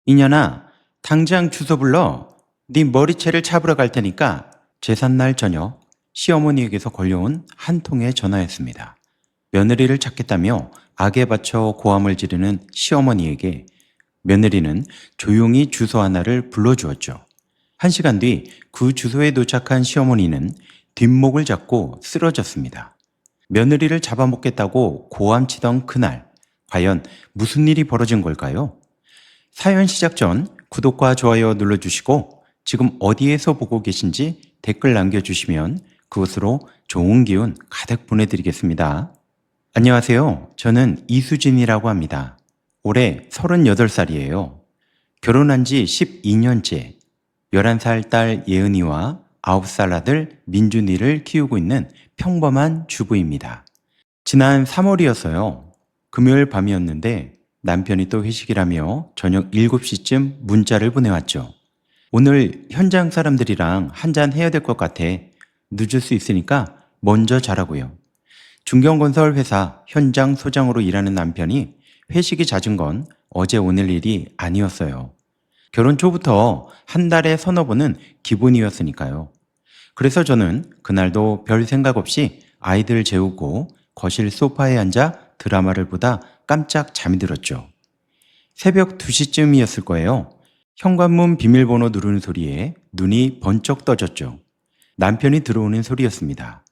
이년아, 당장 주소 불러. 네 머리채를 잡으러 갈 테니까. 제삿날 저녁 시어머니에게서 걸려온 한 통의 전화였습니다. 며느리를 찾겠다며 악에 받쳐 고함을 지르는 시어머니에게 며느리는 조용히 주소 하나를 불러주었죠. 1시간 뒤 그 주소에 도착한 시어머니는 뒷목을 잡고 쓰러졌습니다. 며느리를 잡아먹겠다고 고함치던 그날, 과연 무슨 일이 벌어진 걸까요? 사연 시작 전 구독과 좋아요 눌러주시고 지금 어디에서 보고 계신지 댓글 남겨주시면 그곳으로 좋은 기운 가득 보내드리겠습니다. 안녕하세요. 저는 이수진이라고 합니다. 올해 38살이에요. 결혼한 지 12년째 11살 딸 예은이와 9살 아들 민준이를 키우고 있는 평범한 주부입니다. 지난 3월이었어요. 금요일 밤이었는데 남편이 또 회식이라며 저녁 7시쯤 문자를 보내왔죠. 오늘 현장 사람들이랑 한잔 해야 될 것 같아. 늦을 수 있으니까 먼저 자라고요. 중견건설 회사 현장 소장으로 일하는 남편이 회식이 잦은 건 어제 오늘 일이 아니었어요. 결혼 초부터 한 달에 서너 번은 기본이었으니까요. 그래서 저는 그날도 별 생각 없이 아이들 재우고 거실 소파에 앉아 드라마를 보다 깜짝 잠이 들었죠. 새벽 2시쯤이었을 거예요. 현관문 비밀번호 누르는 소리에 눈이 번쩍 떠졌죠. 남편이 들어오는 소리였습니다.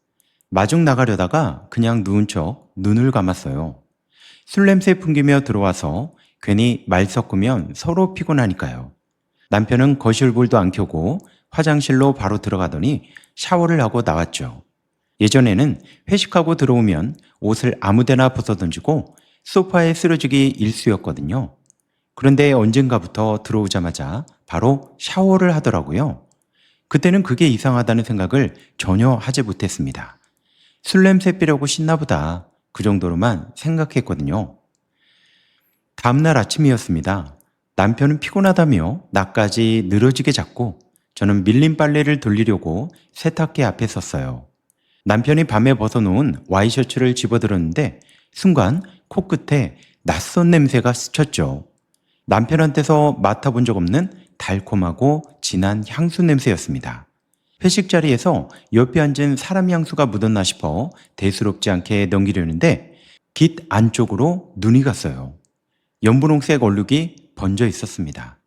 마중 나가려다가 그냥 누운 척 눈을 감았어요. 술 냄새 풍기며 들어와서 괜히 말 섞으면 서로 피곤하니까요. 남편은 거실불도 안 켜고 화장실로 바로 들어가더니 샤워를 하고 나왔죠. 예전에는 회식하고 들어오면 옷을 아무데나 벗어던지고 소파에 쓰러지기 일쑤였거든요. 그런데 언젠가부터 들어오자마자 바로 샤워를 하더라고요. 그때는 그게 이상하다는 생각을 전혀 하지 못했습니다. 술 냄새 빼려고 씻나 보다. 그 정도로만 생각했거든요. 다음날 아침이었습니다. 남편은 피곤하다며 나까지 늘어지게 잡고 저는 밀린 빨래를 돌리려고 세탁기 앞에 섰어요. 남편이 밤에 벗어놓은 와이셔츠를 집어들었는데 순간 코끝에 낯선 냄새가 스쳤죠. 남편한테서 맡아본 적 없는 달콤하고 진한 향수 냄새였습니다. 회식 자리에서 옆에 앉은 사람 향수가 묻었나 싶어 대수롭지 않게 넘기려는데 깃 안쪽으로 눈이 갔어요. 연분홍색 얼룩이 번져 있었습니다.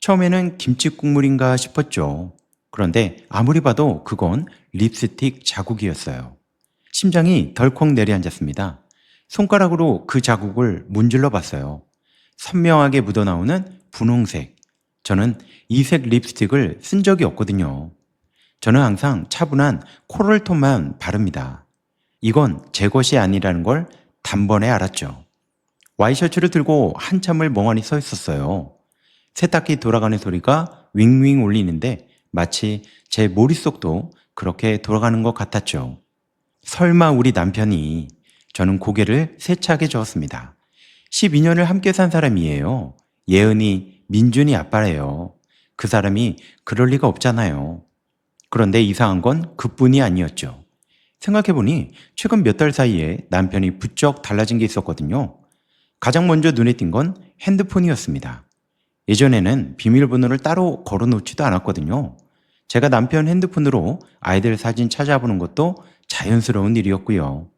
처음에는 김치 국물인가 싶었죠. 그런데 아무리 봐도 그건 립스틱 자국이었어요. 심장이 덜컥 내려앉았습니다. 손가락으로 그 자국을 문질러 봤어요. 선명하게 묻어나오는 분홍색. 저는 이 색 립스틱을 쓴 적이 없거든요. 저는 항상 차분한 코랄 톤만 바릅니다. 이건 제 것이 아니라는 걸 단번에 알았죠. 와이셔츠를 들고 한참을 멍하니 서 있었어요. 세탁기 돌아가는 소리가 윙윙 울리는데 마치 제 머릿속도 그렇게 돌아가는 것 같았죠. 설마 우리 남편이. 저는 고개를 세차게 저었습니다. 12년을 함께 산 사람이에요. 예은이, 민준이 아빠래요. 그 사람이 그럴 리가 없잖아요. 그런데 이상한 건 그뿐이 아니었죠. 생각해보니 최근 몇 달 사이에 남편이 부쩍 달라진 게 있었거든요. 가장 먼저 눈에 띈 건 핸드폰이었습니다. 예전에는 비밀번호를 따로 걸어놓지도 않았거든요. 제가 남편 핸드폰으로 아이들 사진 찾아보는 것도 자연스러운 일이었고요.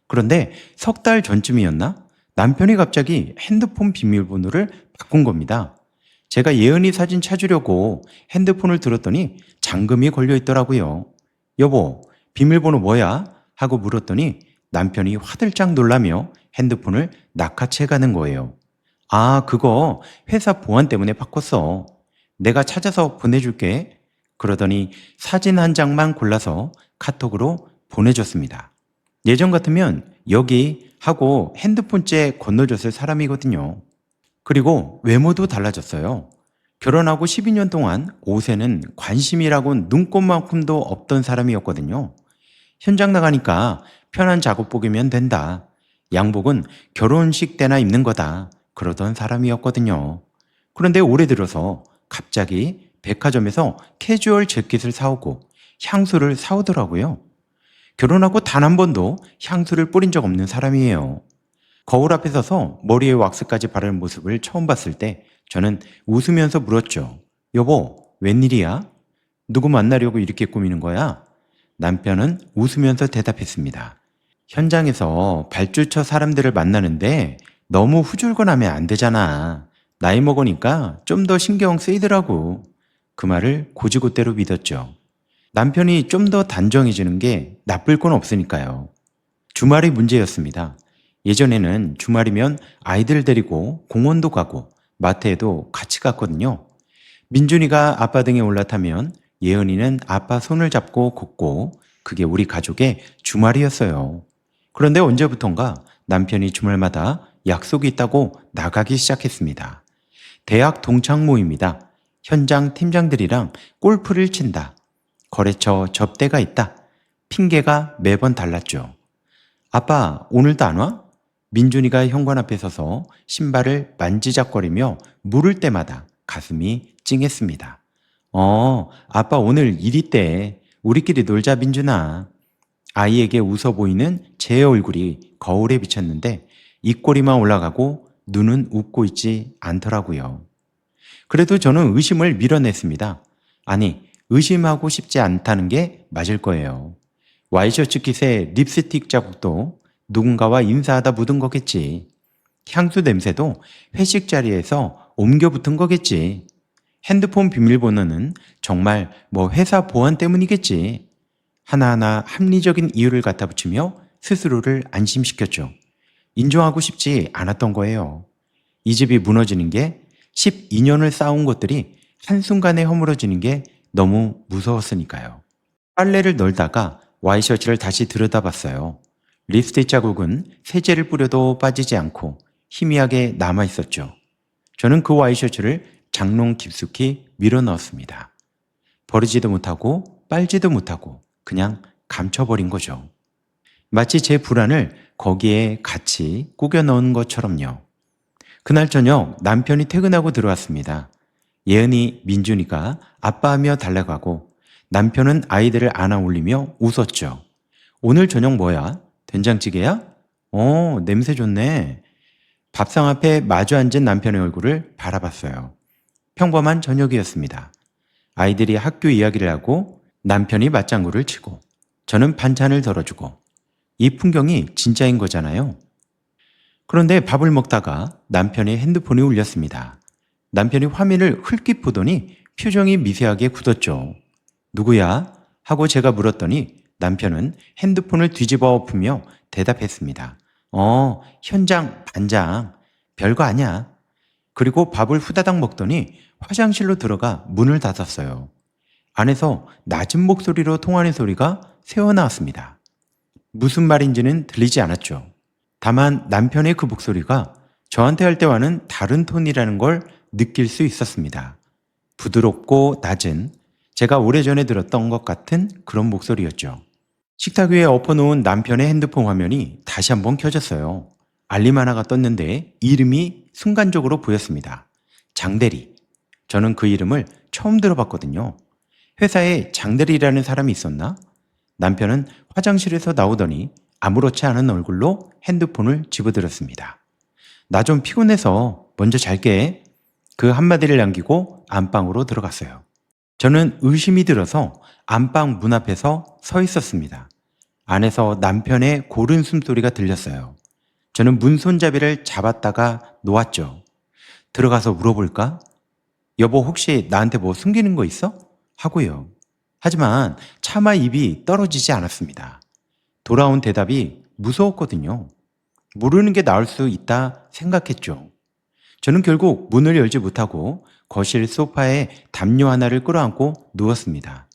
그런데 석 달 전쯤이었나? 남편이 갑자기 핸드폰 비밀번호를 바꾼 겁니다. 제가 예은이 사진 찾으려고 핸드폰을 들었더니 잠금이 걸려 있더라고요. 여보, 비밀번호 뭐야? 하고 물었더니 남편이 화들짝 놀라며 핸드폰을 낚아채 가는 거예요. 아, 그거 회사 보안 때문에 바꿨어. 내가 찾아서 보내줄게. 그러더니 사진 한 장만 골라서 카톡으로 보내줬습니다. 예전 같으면 여기 하고 핸드폰째 건너줬을 사람이거든요. 그리고 외모도 달라졌어요. 결혼하고 12년 동안 옷에는 관심이라곤 눈꼽만큼도 없던 사람이었거든요. 현장 나가니까 편한 작업복이면 된다. 양복은 결혼식 때나 입는 거다. 그러던 사람이었거든요. 그런데 올해 들어서 갑자기 백화점에서 캐주얼 재킷을 사오고 향수를 사오더라고요. 결혼하고 단 한 번도 향수를 뿌린 적 없는 사람이에요. 거울 앞에 서서 머리에 왁스까지 바른 모습을 처음 봤을 때 저는 웃으면서 물었죠. 여보, 웬일이야? 누구 만나려고 이렇게 꾸미는 거야? 남편은 웃으면서 대답했습니다. 현장에서 발주처 사람들을 만나는데 너무 후줄근하면 안 되잖아. 나이 먹으니까 좀 더 신경 쓰이더라고. 그 말을 곧이곧대로 믿었죠. 남편이 좀 더 단정해지는 게 나쁠 건 없으니까요. 주말이 문제였습니다. 예전에는 주말이면 아이들 데리고 공원도 가고 마트에도 같이 갔거든요. 민준이가 아빠 등에 올라타면 예은이는 아빠 손을 잡고 걷고 그게 우리 가족의 주말이었어요. 그런데 언제부턴가 남편이 주말마다 약속이 있다고 나가기 시작했습니다. 대학 동창 모임이다. 현장 팀장들이랑 골프를 친다. 거래처 접대가 있다. 핑계가 매번 달랐죠. 아빠, 오늘도 안 와? 민준이가 현관 앞에 서서 신발을 만지작거리며 물을 때마다 가슴이 찡했습니다. 아빠 오늘 일 있대. 우리끼리 놀자, 민준아. 아이에게 웃어 보이는 제 얼굴이 거울에 비쳤는데 입꼬리만 올라가고 눈은 웃고 있지 않더라고요. 그래도 저는 의심을 밀어냈습니다. 아니, 의심하고 싶지 않다는 게 맞을 거예요. 와이셔츠 깃에 립스틱 자국도 누군가와 인사하다 묻은 거겠지. 향수 냄새도 회식 자리에서 옮겨 붙은 거겠지. 핸드폰 비밀번호는 정말 뭐 회사 보안 때문이겠지. 하나하나 합리적인 이유를 갖다 붙이며 스스로를 안심시켰죠. 인정하고 싶지 않았던 거예요. 이 집이 무너지는 게 12년을 쌓아온 것들이 한순간에 허물어지는 게 너무 무서웠으니까요. 빨래를 널다가 와이셔츠를 다시 들여다봤어요. 립스틱 자국은 세제를 뿌려도 빠지지 않고 희미하게 남아있었죠. 저는 그 와이셔츠를 장롱 깊숙이 밀어 넣었습니다. 버리지도 못하고 빨지도 못하고 그냥 감춰버린 거죠. 마치 제 불안을 거기에 같이 꾸겨 넣은 것처럼요. 그날 저녁 남편이 퇴근하고 들어왔습니다. 예은이, 민준이가 아빠하며 달려가고 남편은 아이들을 안아 올리며 웃었죠. 오늘 저녁 뭐야? 된장찌개야? 냄새 좋네. 밥상 앞에 마주 앉은 남편의 얼굴을 바라봤어요. 평범한 저녁이었습니다. 아이들이 학교 이야기를 하고 남편이 맞장구를 치고 저는 반찬을 덜어주고 이 풍경이 진짜인 거잖아요. 그런데 밥을 먹다가 남편의 핸드폰이 울렸습니다. 남편이 화면을 흘낏 보더니 표정이 미세하게 굳었죠. 누구야? 하고 제가 물었더니 남편은 핸드폰을 뒤집어 엎으며 대답했습니다. 현장 반장. 별거 아니야. 그리고 밥을 후다닥 먹더니 화장실로 들어가 문을 닫았어요. 안에서 낮은 목소리로 통하는 소리가 새어나왔습니다. 무슨 말인지는 들리지 않았죠. 다만 남편의 그 목소리가 저한테 할 때와는 다른 톤이라는 걸 느낄 수 있었습니다. 부드럽고 낮은, 제가 오래전에 들었던 것 같은 그런 목소리였죠. 식탁 위에 엎어놓은 남편의 핸드폰 화면이 다시 한번 켜졌어요. 알림 하나가 떴는데 이름이 순간적으로 보였습니다. 장대리. 저는 그 이름을 처음 들어봤거든요. 회사에 장대리라는 사람이 있었나? 남편은 화장실에서 나오더니 아무렇지 않은 얼굴로 핸드폰을 집어들었습니다. 나 좀 피곤해서 먼저 잘게. 그 한마디를 남기고 안방으로 들어갔어요. 저는 의심이 들어서 안방 문 앞에서 서 있었습니다. 안에서 남편의 고른 숨소리가 들렸어요. 저는 문 손잡이를 잡았다가 놓았죠. 들어가서 물어볼까? 여보 혹시 나한테 뭐 숨기는 거 있어? 하고요. 하지만 차마 입이 떨어지지 않았습니다. 돌아온 대답이 무서웠거든요. 모르는 게 나을 수 있다 생각했죠. 저는 결국 문을 열지 못하고 거실 소파에 담요 하나를 끌어안고 누웠습니다.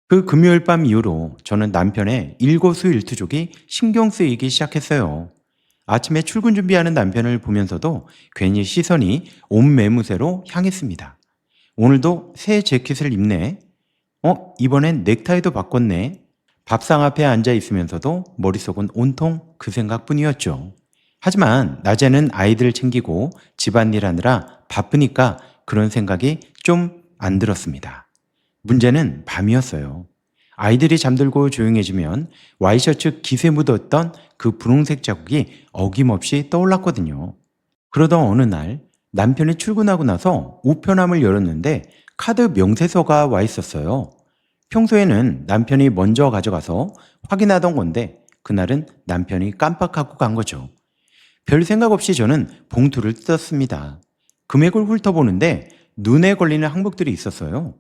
그 금요일 밤 이후로 저는 남편의 일거수일투족이 신경 쓰이기 시작했어요. 아침에 출근 준비하는 남편을 보면서도 괜히 시선이 온 매무새로 향했습니다. 오늘도 새 재킷을 입네. 이번엔 넥타이도 바꿨네. 밥상 앞에 앉아 있으면서도 머릿속은 온통 그 생각뿐이었죠. 하지만 낮에는 아이들을 챙기고 집안일 하느라 바쁘니까 그런 생각이 좀 안 들었습니다. 문제는 밤이었어요. 아이들이 잠들고 조용해지면 와이셔츠 깃에 묻었던 그 분홍색 자국이 어김없이 떠올랐거든요. 그러던 어느 날 남편이 출근하고 나서 우편함을 열었는데 카드 명세서가 와 있었어요. 평소에는 남편이 먼저 가져가서 확인하던 건데 그날은 남편이 깜빡하고 간 거죠. 별 생각 없이 저는 봉투를 뜯었습니다. 금액을 훑어보는데 눈에 걸리는 항목들이 있었어요.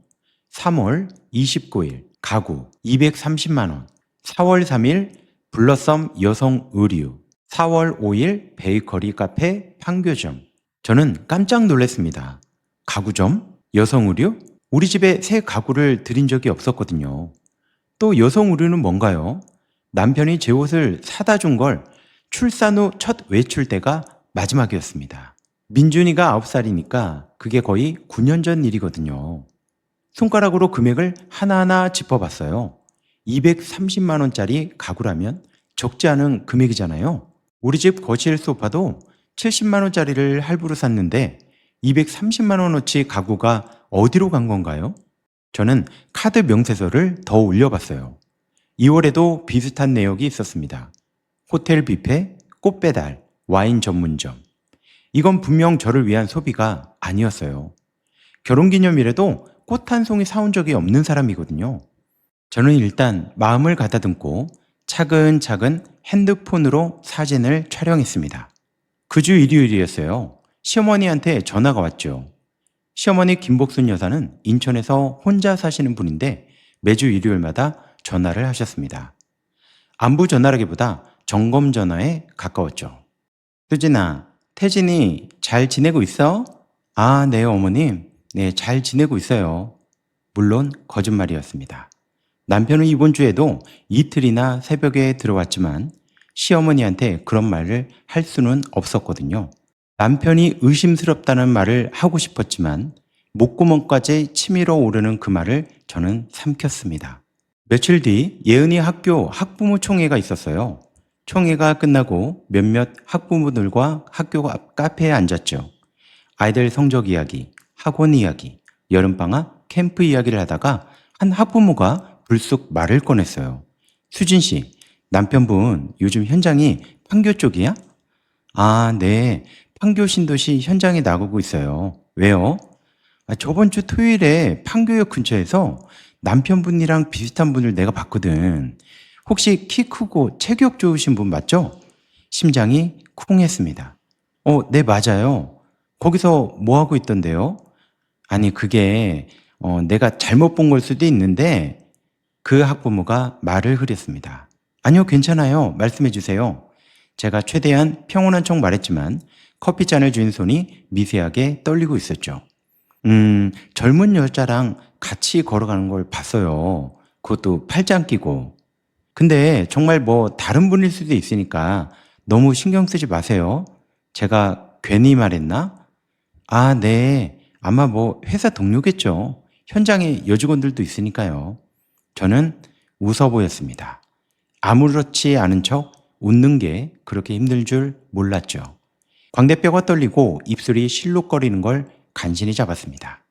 3월 29일 가구 230만 원, 4월 3일 블러썸 여성 의류, 4월 5일 베이커리 카페 판교점. 저는 깜짝 놀랐습니다. 가구점? 여성 의류? 우리 집에 새 가구를 들인 적이 없었거든요. 또 여성 의류는 뭔가요? 남편이 제 옷을 사다 준 걸 출산 후 첫 외출 때가 마지막이었습니다. 민준이가 9살이니까 그게 거의 9년 전 일이거든요. 손가락으로 금액을 하나하나 짚어봤어요. 230만 원짜리 가구라면 적지 않은 금액이잖아요. 우리 집 거실 소파도 70만 원짜리를 할부로 샀는데 230만 원어치 가구가 어디로 간 건가요? 저는 카드 명세서를 더 올려봤어요. 2월에도 비슷한 내역이 있었습니다. 호텔 뷔페, 꽃 배달, 와인 전문점. 이건 분명 저를 위한 소비가 아니었어요. 결혼기념일에도 꽃 한 송이 사온 적이 없는 사람이거든요. 저는 일단 마음을 가다듬고 차근차근 핸드폰으로 사진을 촬영했습니다. 그 주 일요일이었어요. 시어머니한테 전화가 왔죠. 시어머니 김복순 여사는 인천에서 혼자 사시는 분인데 매주 일요일마다 전화를 하셨습니다. 안부 전화라기보다 점검 전화에 가까웠죠. 수진아, 태진이 잘 지내고 있어? 아, 네, 어머님. 네, 잘 지내고 있어요. 물론 거짓말이었습니다. 남편은 이번 주에도 이틀이나 새벽에 들어왔지만 시어머니한테 그런 말을 할 수는 없었거든요. 남편이 의심스럽다는 말을 하고 싶었지만 목구멍까지 치밀어 오르는 그 말을 저는 삼켰습니다. 며칠 뒤 예은이 학교 학부모 총회가 있었어요. 총회가 끝나고 몇몇 학부모들과 학교 앞 카페에 앉았죠. 아이들 성적 이야기, 학원 이야기, 여름방학 캠프 이야기를 하다가 한 학부모가 불쑥 말을 꺼냈어요. 수진 씨, 남편분 요즘 현장이 판교 쪽이야? 아, 네. 판교 신도시 현장에 나가고 있어요. 왜요? 저번 주 토요일에 판교역 근처에서 남편분이랑 비슷한 분을 내가 봤거든. 혹시 키 크고 체격 좋으신 분 맞죠? 심장이 쿵 했습니다. 네, 맞아요. 거기서 뭐 하고 있던데요? 아니, 그게 내가 잘못 본 걸 수도 있는데 그 학부모가 말을 흐렸습니다. 아니요, 괜찮아요. 말씀해 주세요. 제가 최대한 평온한 척 말했지만 커피잔을 쥔 손이 미세하게 떨리고 있었죠. 젊은 여자랑 같이 걸어가는 걸 봤어요. 그것도 팔짱 끼고. 근데 정말 뭐 다른 분일 수도 있으니까 너무 신경 쓰지 마세요. 제가 괜히 말했나? 아, 네. 아마 뭐 회사 동료겠죠. 현장에 여직원들도 있으니까요. 저는 웃어 보였습니다. 아무렇지 않은 척 웃는 게 그렇게 힘들 줄 몰랐죠. 광대뼈가 떨리고 입술이 실룩거리는 걸 간신히 잡았습니다.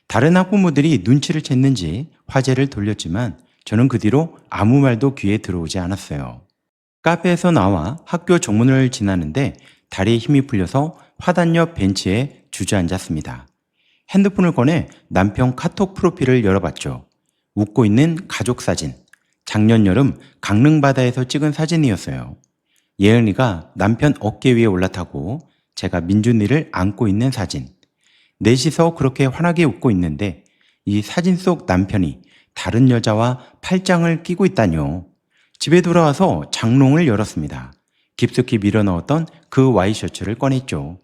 다른 학부모들이 눈치를 챘는지 화제를 돌렸지만 저는 그 뒤로 아무 말도 귀에 들어오지 않았어요. 카페에서 나와 학교 정문을 지나는데 다리에 힘이 풀려서 화단 옆 벤치에 주저앉았습니다. 핸드폰을 꺼내 남편 카톡 프로필을 열어봤죠. 웃고 있는 가족 사진. 작년 여름 강릉 바다에서 찍은 사진이었어요. 예은이가 남편 어깨 위에 올라타고 제가 민준이를 안고 있는 사진. 넷이서 그렇게 환하게 웃고 있는데 이 사진 속 남편이 다른 여자와 팔짱을 끼고 있다뇨. 집에 돌아와서 장롱을 열었습니다. 깊숙이 밀어넣었던 그 와이셔츠를 꺼냈죠.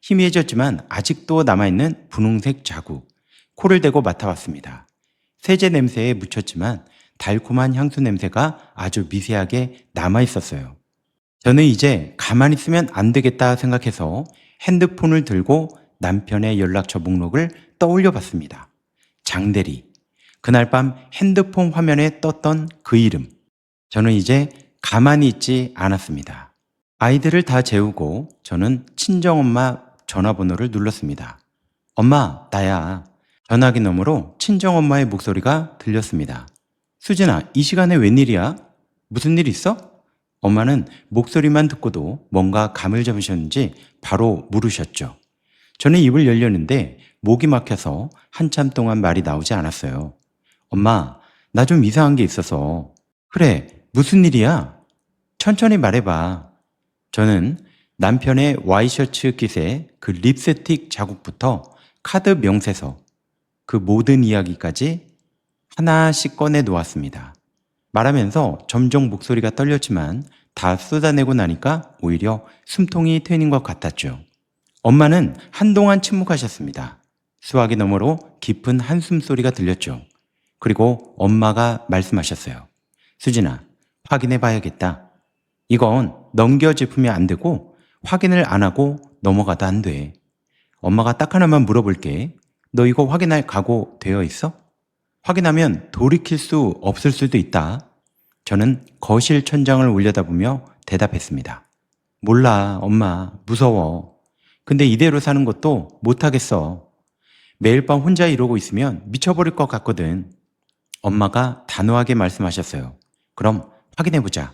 희미해졌지만 아직도 남아있는 분홍색 자국. 코를 대고 맡아봤습니다. 세제 냄새에 묻혔지만 달콤한 향수 냄새가 아주 미세하게 남아있었어요. 저는 이제 가만히 있으면 안 되겠다 생각해서 핸드폰을 들고 남편의 연락처 목록을 떠올려 봤습니다. 장대리. 그날 밤 핸드폰 화면에 떴던 그 이름. 저는 이제 가만히 있지 않았습니다. 아이들을 다 재우고 저는 친정엄마 전화번호를 눌렀습니다. 엄마, 나야. 전화기 너머로 친정엄마의 목소리가 들렸습니다. 수진아, 이 시간에 웬일이야? 무슨 일 있어? 엄마는 목소리만 듣고도 뭔가 감을 잡으셨는지 바로 물으셨죠. 저는 입을 열려는데 목이 막혀서 한참 동안 말이 나오지 않았어요. 엄마, 나 좀 이상한 게 있어서. 그래, 무슨 일이야? 천천히 말해봐. 저는 남편의 와이셔츠 깃에 그 립스틱 자국부터 카드 명세서, 그 모든 이야기까지 하나씩 꺼내 놓았습니다. 말하면서 점점 목소리가 떨렸지만 다 쏟아내고 나니까 오히려 숨통이 트이는 것 같았죠. 엄마는 한동안 침묵하셨습니다. 수화기 너머로 깊은 한숨 소리가 들렸죠. 그리고 엄마가 말씀하셨어요. 수진아, 확인해 봐야겠다. 이건 넘겨짚으면 안 되고 확인을 안 하고 넘어가도 안 돼. 엄마가 딱 하나만 물어볼게. 너 이거 확인할 각오 되어 있어? 확인하면 돌이킬 수 없을 수도 있다. 저는 거실 천장을 올려다보며 대답했습니다. 몰라, 엄마. 무서워. 근데 이대로 사는 것도 못하겠어. 매일 밤 혼자 이러고 있으면 미쳐버릴 것 같거든. 엄마가 단호하게 말씀하셨어요. 그럼 확인해보자.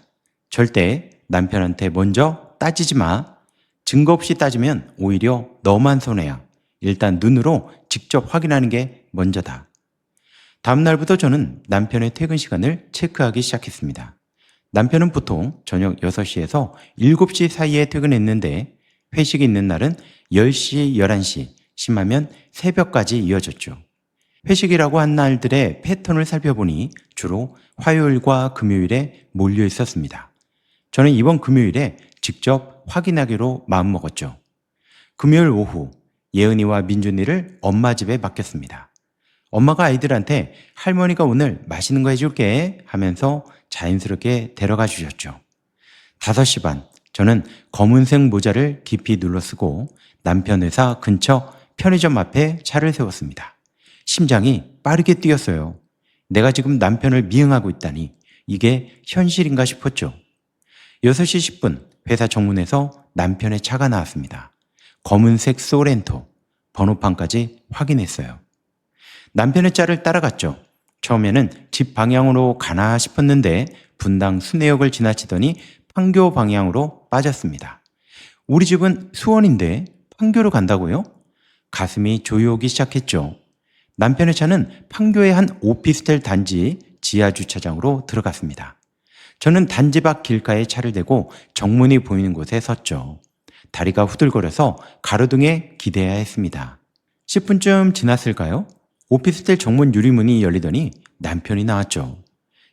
절대 남편한테 먼저 따지지 마. 증거 없이 따지면 오히려 너만 손해야. 일단 눈으로 직접 확인하는 게 먼저다. 다음 날부터 저는 남편의 퇴근 시간을 체크하기 시작했습니다. 남편은 보통 저녁 6시에서 7시 사이에 퇴근했는데 회식이 있는 날은 10시, 11시, 심하면 새벽까지 이어졌죠. 회식이라고 한 날들의 패턴을 살펴보니 주로 화요일과 금요일에 몰려 있었습니다. 저는 이번 금요일에 직접 확인하기로 마음먹었죠. 금요일 오후 예은이와 민준이를 엄마 집에 맡겼습니다. 엄마가 아이들한테 할머니가 오늘 맛있는 거 해줄게 하면서 자연스럽게 데려가 주셨죠. 5시 반 저는 검은색 모자를 깊이 눌러쓰고 남편 회사 근처 편의점 앞에 차를 세웠습니다. 심장이 빠르게 뛰었어요. 내가 지금 남편을 미행하고 있다니 이게 현실인가 싶었죠. 6시 10분 회사 정문에서 남편의 차가 나왔습니다. 검은색 소렌토, 번호판까지 확인했어요. 남편의 차를 따라갔죠. 처음에는 집 방향으로 가나 싶었는데 분당 순회역을 지나치더니 판교 방향으로 빠졌습니다. 우리 집은 수원인데 판교로 간다고요? 가슴이 조여오기 시작했죠. 남편의 차는 판교의 한 오피스텔 단지 지하 주차장으로 들어갔습니다. 저는 단지 밖 길가에 차를 대고 정문이 보이는 곳에 섰죠. 다리가 후들거려서 가로등에 기대야 했습니다. 10분쯤 지났을까요? 오피스텔 정문 유리문이 열리더니 남편이 나왔죠.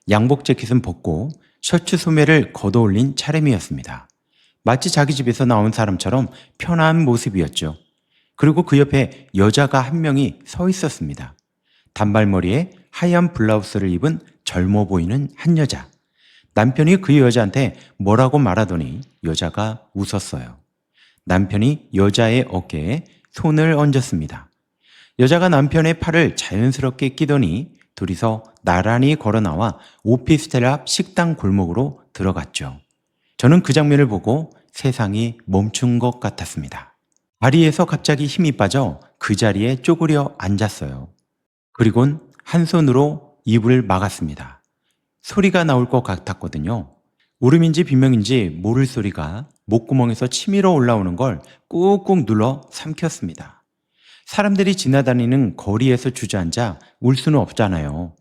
양복 재킷은 벗고 셔츠 소매를 걷어올린 차림이었습니다. 마치 자기 집에서 나온 사람처럼 편한 모습이었죠. 그리고 그 옆에 여자가 한 명이 서 있었습니다. 단발머리에 하얀 블라우스를 입은 젊어 보이는 한 여자. 남편이 그 여자한테 뭐라고 말하더니 여자가 웃었어요. 남편이 여자의 어깨에 손을 얹었습니다. 여자가 남편의 팔을 자연스럽게 끼더니 둘이서 나란히 걸어 나와 오피스텔 앞 식당 골목으로 들어갔죠. 저는 그 장면을 보고 세상이 멈춘 것 같았습니다. 다리에서 갑자기 힘이 빠져 그 자리에 쪼그려 앉았어요. 그리곤 한 손으로 입을 막았습니다. 소리가 나올 것 같았거든요. 울음인지 비명인지 모를 소리가 목구멍에서 치밀어 올라오는 걸 꾹꾹 눌러 삼켰습니다. 사람들이 지나다니는 거리에서 주저앉아 울 수는 없잖아요.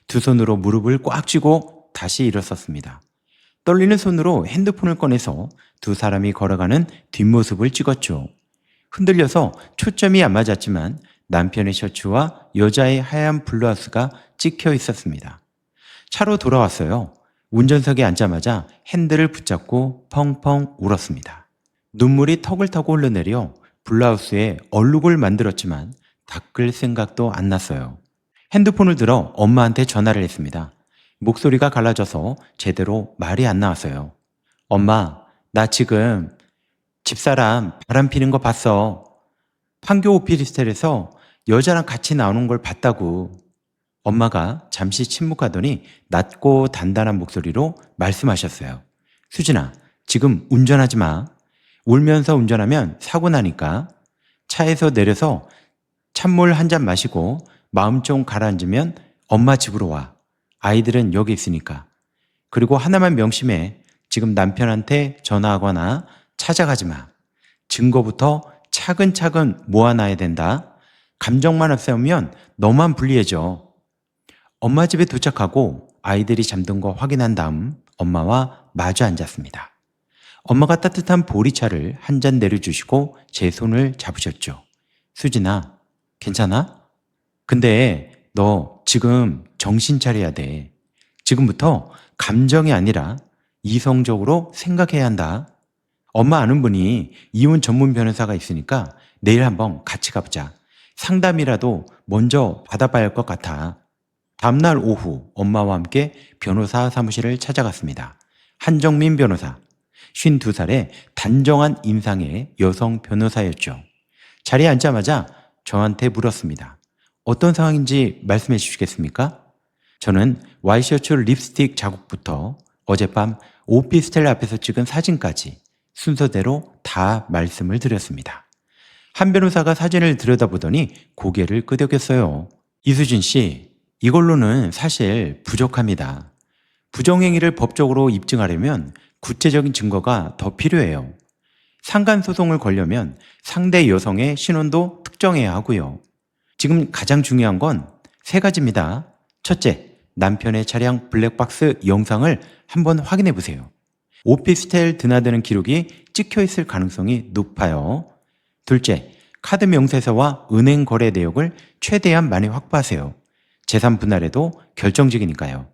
두 손으로 무릎을 꽉 쥐고 다시 일어섰습니다. 떨리는 손으로 핸드폰을 꺼내서 두 사람이 걸어가는 뒷모습을 찍었죠. 흔들려서 초점이 안 맞았지만 남편의 셔츠와 여자의 하얀 블라우스가 찍혀 있었습니다. 차로 돌아왔어요. 운전석에 앉자마자 핸들을 붙잡고 펑펑 울었습니다. 눈물이 턱을 타고 흘러내려 블라우스에 얼룩을 만들었지만 닦을 생각도 안 났어요. 핸드폰을 들어 엄마한테 전화를 했습니다. 목소리가 갈라져서 제대로 말이 안 나왔어요. 엄마, 나 지금 집사람 바람 피는 거 봤어. 판교 오피스텔에서 여자랑 같이 나오는 걸 봤다고. 엄마가 잠시 침묵하더니 낮고 단단한 목소리로 말씀하셨어요. 수진아, 지금 운전하지 마. 울면서 운전하면 사고 나니까. 차에서 내려서 찬물 한 잔 마시고 마음 좀 가라앉으면 엄마 집으로 와. 아이들은 여기 있으니까. 그리고 하나만 명심해. 지금 남편한테 전화하거나 찾아가지 마. 증거부터 차근차근 모아놔야 된다. 감정만 앞세우면 너만 불리해져. 엄마 집에 도착하고 아이들이 잠든 거 확인한 다음 엄마와 마주 앉았습니다. 엄마가 따뜻한 보리차를 한 잔 내려주시고 제 손을 잡으셨죠. 수진아, 괜찮아? 근데 너 지금 정신 차려야 돼. 지금부터 감정이 아니라 이성적으로 생각해야 한다. 엄마 아는 분이 이혼 전문 변호사가 있으니까 내일 한번 같이 가보자. 상담이라도 먼저 받아봐야 할 것 같아. 다음날 오후 엄마와 함께 변호사 사무실을 찾아갔습니다. 한정민 변호사, 52살의 단정한 인상의 여성 변호사였죠. 자리에 앉자마자 저한테 물었습니다. 어떤 상황인지 말씀해 주시겠습니까? 저는 와이셔츠 립스틱 자국부터 어젯밤 오피스텔 앞에서 찍은 사진까지 순서대로 다 말씀을 드렸습니다. 한 변호사가 사진을 들여다보더니 고개를 끄덕였어요. 이수진 씨, 이걸로는 사실 부족합니다. 부정행위를 법적으로 입증하려면 구체적인 증거가 더 필요해요. 상간소송을 걸려면 상대 여성의 신원도 특정해야 하고요. 지금 가장 중요한 건 세 가지입니다. 첫째, 남편의 차량 블랙박스 영상을 한번 확인해 보세요. 오피스텔 드나드는 기록이 찍혀 있을 가능성이 높아요. 둘째, 카드 명세서와 은행 거래 내역을 최대한 많이 확보하세요. 재산 분할에도 결정적이니까요.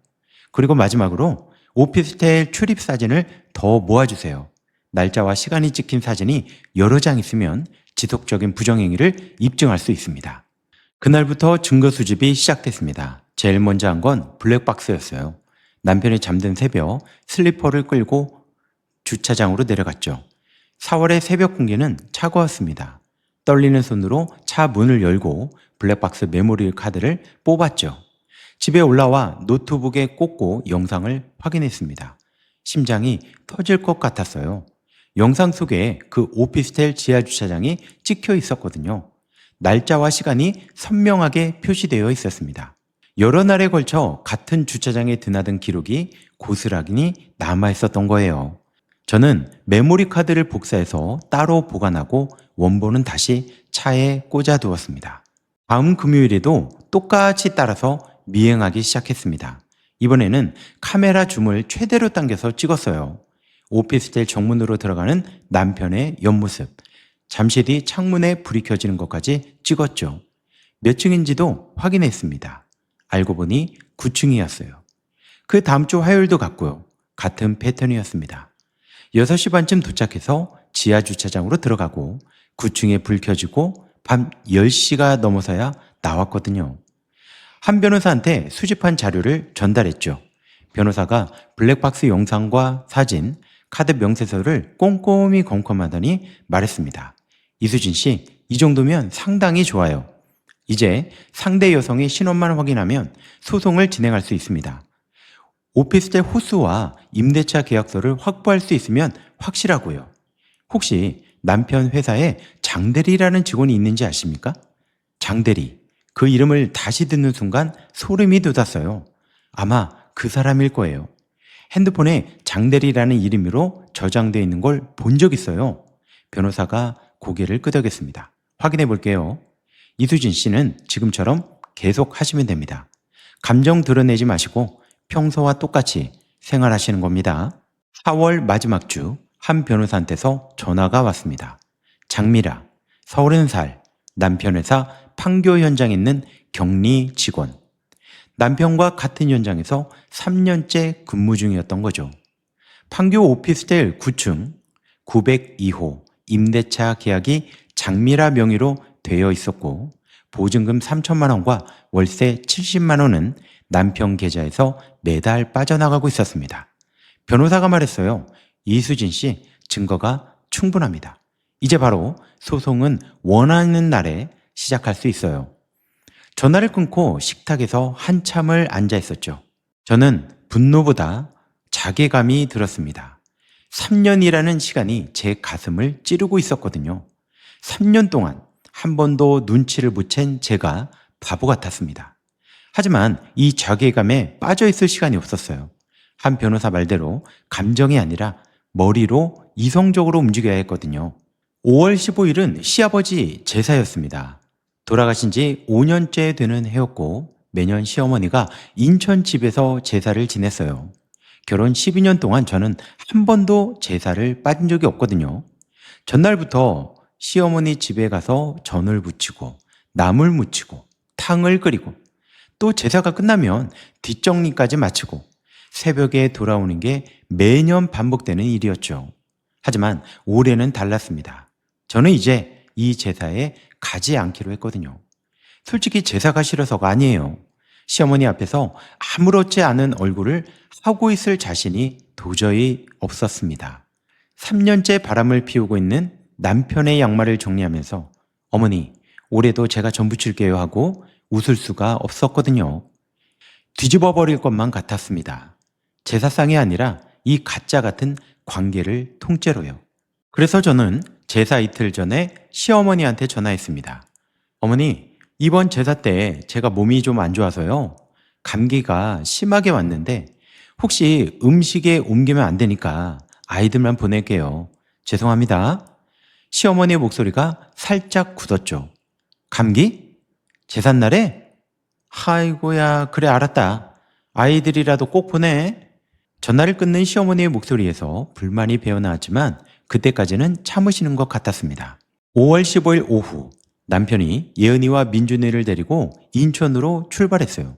그리고 마지막으로 오피스텔 출입 사진을 더 모아주세요. 날짜와 시간이 찍힌 사진이 여러 장 있으면 지속적인 부정행위를 입증할 수 있습니다. 그날부터 증거 수집이 시작됐습니다. 제일 먼저 한 건 블랙박스였어요. 남편이 잠든 새벽 슬리퍼를 끌고 주차장으로 내려갔죠. 4월의 새벽 공기는 차가웠습니다. 떨리는 손으로 차 문을 열고 블랙박스 메모리 카드를 뽑았죠. 집에 올라와 노트북에 꽂고 영상을 확인했습니다. 심장이 터질 것 같았어요. 영상 속에 그 오피스텔 지하 주차장이 찍혀 있었거든요. 날짜와 시간이 선명하게 표시되어 있었습니다. 여러 날에 걸쳐 같은 주차장에 드나든 기록이 고스란히 남아 있었던 거예요. 저는 메모리 카드를 복사해서 따로 보관하고 원본은 다시 차에 꽂아 두었습니다. 다음 금요일에도 똑같이 따라서 미행하기 시작했습니다. 이번에는 카메라 줌을 최대로 당겨서 찍었어요. 오피스텔 정문으로 들어가는 남편의 옆모습, 잠시 뒤 창문에 불이 켜지는 것까지 찍었죠. 몇 층인지도 확인했습니다. 알고 보니 9층이었어요. 그 다음 주 화요일도 갔고요. 같은 패턴이었습니다. 6시 반쯤 도착해서 지하 주차장으로 들어가고 9층에 불 켜지고 밤 10시가 넘어서야 나왔거든요. 한 변호사한테 수집한 자료를 전달했죠. 변호사가 블랙박스 영상과 사진, 카드 명세서를 꼼꼼히 검토하더니 말했습니다. 이수진 씨, 이 정도면 상당히 좋아요. 이제 상대 여성의 신원만 확인하면 소송을 진행할 수 있습니다. 오피스텔 호수와 임대차 계약서를 확보할 수 있으면 확실하고요. 혹시 남편 회사에 장대리라는 직원이 있는지 아십니까? 장대리. 그 이름을 다시 듣는 순간 소름이 돋았어요. 아마 그 사람일 거예요. 핸드폰에 장대리라는 이름으로 저장되어 있는 걸 본 적 있어요. 변호사가 고개를 끄덕였습니다. 확인해 볼게요. 이수진 씨는 지금처럼 계속 하시면 됩니다. 감정 드러내지 마시고 평소와 똑같이 생활하시는 겁니다. 4월 마지막 주 한 변호사한테서 전화가 왔습니다. 장미라, 30살, 남편 회사 판교 현장에 있는 격리 직원. 남편과 같은 현장에서 3년째 근무 중이었던 거죠. 판교 오피스텔 9층 902호 임대차 계약이 장미라 명의로 되어 있었고 보증금 3천만 원과 월세 70만 원은 남편 계좌에서 매달 빠져나가고 있었습니다. 변호사가 말했어요. 이수진 씨, 증거가 충분합니다. 이제 바로 소송은 원하는 날에 시작할 수 있어요. 전화를 끊고 식탁에서 한참을 앉아 있었죠. 저는 분노보다 자괴감이 들었습니다. 3년이라는 시간이 제 가슴을 찌르고 있었거든요. 3년 동안 한 번도 눈치를 못 챈 제가 바보 같았습니다. 하지만 이 자괴감에 빠져 있을 시간이 없었어요. 한 변호사 말대로 감정이 아니라 머리로 이성적으로 움직여야 했거든요. 5월 15일은 시아버지 제사였습니다. 돌아가신 지 5년째 되는 해였고 매년 시어머니가 인천 집에서 제사를 지냈어요. 결혼 12년 동안 저는 한 번도 제사를 빠진 적이 없거든요. 전날부터 시어머니 집에 가서 전을 부치고 나물 무치고 탕을 끓이고 또 제사가 끝나면 뒷정리까지 마치고 새벽에 돌아오는 게 매년 반복되는 일이었죠. 하지만 올해는 달랐습니다. 저는 이제 이 제사에 가지 않기로 했거든요. 솔직히 제사가 싫어서가 아니에요. 시어머니 앞에서 아무렇지 않은 얼굴을 하고 있을 자신이 도저히 없었습니다. 3년째 바람을 피우고 있는 남편의 양말을 정리하면서 어머니, 올해도 제가 전 부칠게요 하고 웃을 수가 없었거든요. 뒤집어 버릴 것만 같았습니다. 제사상이 아니라 이 가짜 같은 관계를 통째로요. 그래서 저는 제사 이틀 전에 시어머니한테 전화했습니다. 어머니, 이번 제사 때 제가 몸이 좀 안 좋아서요. 감기가 심하게 왔는데 혹시 음식에 옮기면 안 되니까 아이들만 보낼게요. 죄송합니다. 시어머니의 목소리가 살짝 굳었죠. 감기? 제삿날에? 아이고야, 그래 알았다. 아이들이라도 꼭 보내. 전화를 끊는 시어머니의 목소리에서 불만이 배어나왔지만 그때까지는 참으시는 것 같았습니다. 5월 15일 오후 남편이 예은이와 민준이를 데리고 인천으로 출발했어요.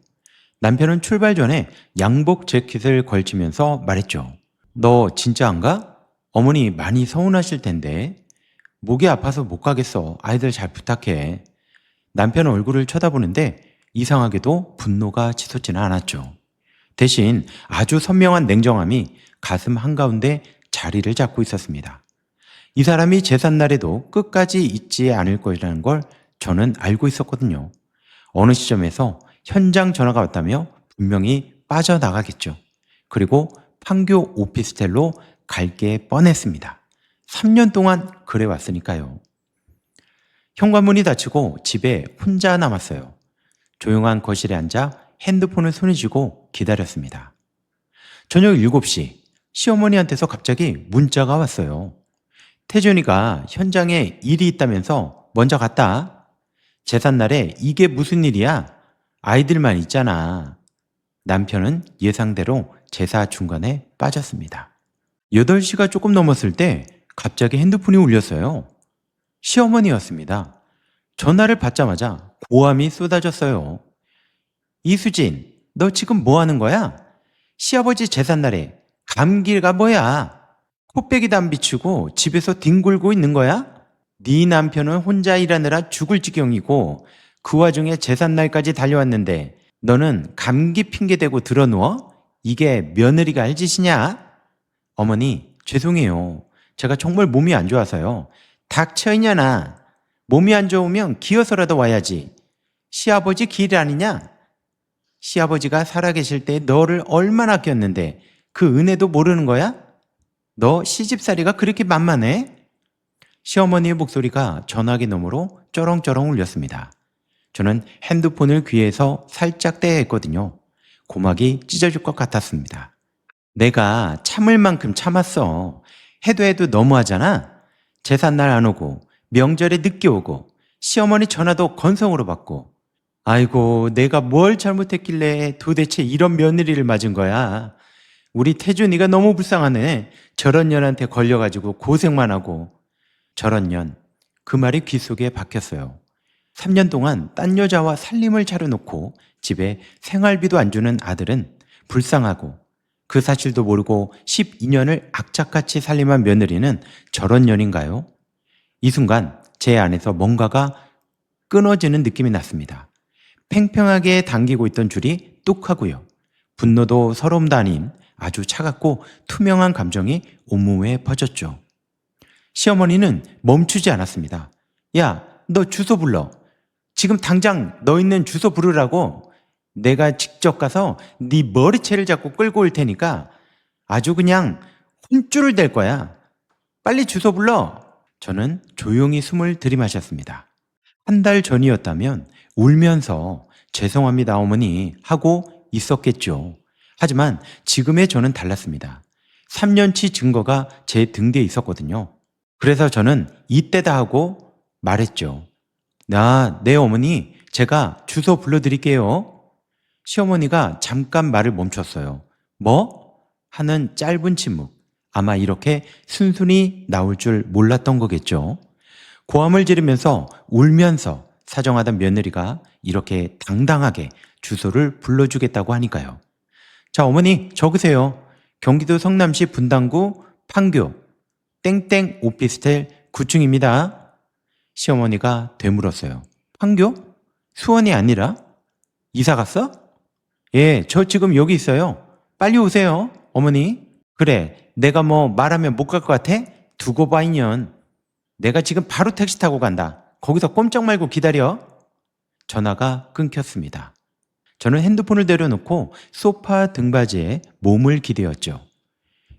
남편은 출발 전에 양복 재킷을 걸치면서 말했죠. 너 진짜 안 가? 어머니 많이 서운하실 텐데. 목이 아파서 못 가겠어. 아이들 잘 부탁해. 남편 얼굴을 쳐다보는데 이상하게도 분노가 치솟지는 않았죠. 대신 아주 선명한 냉정함이 가슴 한가운데 자리를 잡고 있었습니다. 이 사람이 제삿날에도 끝까지 잊지 않을 것이라는 걸 저는 알고 있었거든요. 어느 시점에서 현장 전화가 왔다며 분명히 빠져나가겠죠. 그리고 판교 오피스텔로 갈 게 뻔했습니다. 3년 동안 그래 왔으니까요. 현관문이 닫히고 집에 혼자 남았어요. 조용한 거실에 앉아 핸드폰을 손에 쥐고 기다렸습니다. 저녁 7시 시어머니한테서 갑자기 문자가 왔어요. 태준이가 현장에 일이 있다면서 먼저 갔다. 제삿날에 이게 무슨 일이야? 아이들만 있잖아. 남편은 예상대로 제사 중간에 빠졌습니다. 8시가 조금 넘었을 때 갑자기 핸드폰이 울렸어요. 시어머니였습니다. 전화를 받자마자 고함이 쏟아졌어요. 이수진, 너 지금 뭐 하는 거야? 시아버지 제삿날에 감기가 뭐야? 코빼기도 안 비추고 집에서 뒹굴고 있는 거야? 네 남편은 혼자 일하느라 죽을 지경이고 그 와중에 제삿날까지 달려왔는데 너는 감기 핑계대고 들어누워? 이게 며느리가 할 짓이냐? 어머니, 죄송해요. 제가 정말 몸이 안 좋아서요. 닥쳐 이년아. 몸이 안 좋으면 기어서라도 와야지. 시아버지 길 아니냐? 시아버지가 살아계실 때 너를 얼마나 아꼈는데 그 은혜도 모르는 거야? 너 시집살이가 그렇게 만만해? 시어머니의 목소리가 전화기 너머로 쩌렁쩌렁 울렸습니다. 저는 핸드폰을 귀에서 살짝 떼야 했거든요. 고막이 찢어질 것 같았습니다. 내가 참을 만큼 참았어. 해도 너무하잖아. 제삿날 안 오고 명절에 늦게 오고 시어머니 전화도 건성으로 받고 아이고 내가 뭘 잘못했길래 도대체 이런 며느리를 맞은 거야. 우리 태준이가 너무 불쌍하네. 저런 년한테 걸려가지고 고생만 하고. 저런 년. 그 말이 귀 속에 박혔어요. 3년 동안 딴 여자와 살림을 차려놓고 집에 생활비도 안 주는 아들은 불쌍하고 그 사실도 모르고 12년을 악착같이 살림한 며느리는 저런 년인가요? 이 순간 제 안에서 뭔가가 끊어지는 느낌이 났습니다. 팽팽하게 당기고 있던 줄이 뚝 하고요. 분노도 서러움도 아닌 아주 차갑고 투명한 감정이 온몸에 퍼졌죠. 시어머니는 멈추지 않았습니다. 야, 너 주소 불러. 지금 당장 너 있는 주소 부르라고. 내가 직접 가서 네 머리채를 잡고 끌고 올 테니까 아주 그냥 혼쭐을 댈 거야. 빨리 주소 불러. 저는 조용히 숨을 들이마셨습니다. 한 달 전이었다면 울면서 죄송합니다 어머니 하고 있었겠죠. 하지만 지금의 저는 달랐습니다. 3년치 증거가 제 등 뒤에 있었거든요. 그래서 저는 이때다 하고 말했죠. 네 어머니, 제가 주소 불러드릴게요. 시어머니가 잠깐 말을 멈췄어요. 뭐? 하는 짧은 침묵. 아마 이렇게 순순히 나올 줄 몰랐던 거겠죠. 고함을 지르면서 울면서 사정하던 며느리가 이렇게 당당하게 주소를 불러주겠다고 하니까요. 자, 어머니 적으세요. 경기도 성남시 분당구 판교 땡땡 오피스텔 9층입니다. 시어머니가 되물었어요. 판교? 수원이 아니라? 이사 갔어? 예, 저 지금 여기 있어요. 빨리 오세요, 어머니. 그래, 내가 뭐 말하면 못 갈 것 같아? 두고 봐, 인연. 내가 지금 바로 택시 타고 간다. 거기서 꼼짝 말고 기다려. 전화가 끊겼습니다. 저는 핸드폰을 내려놓고 소파 등받이에 몸을 기대었죠.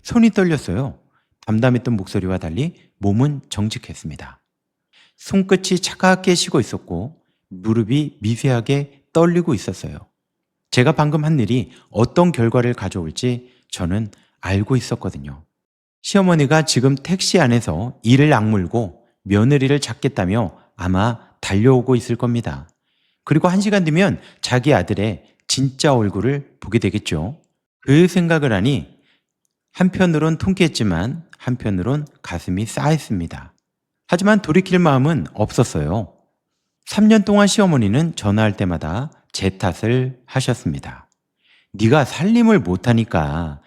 손이 떨렸어요. 담담했던 목소리와 달리 몸은 정직했습니다. 손끝이 차갑게 쉬고 있었고 무릎이 미세하게 떨리고 있었어요. 제가 방금 한 일이 어떤 결과를 가져올지 저는 알고 있었거든요. 시어머니가 지금 택시 안에서 이를 악물고 며느리를 잡겠다며 아마 달려오고 있을 겁니다. 그리고 1시간 뒤면 자기 아들의 진짜 얼굴을 보게 되겠죠. 그 생각을 하니 한편으론 통쾌했지만 한편으론 가슴이 싸했습니다. 하지만 돌이킬 마음은 없었어요. 3년 동안 시어머니는 전화할 때마다 제 탓을 하셨습니다. 네가 살림을 못하니까,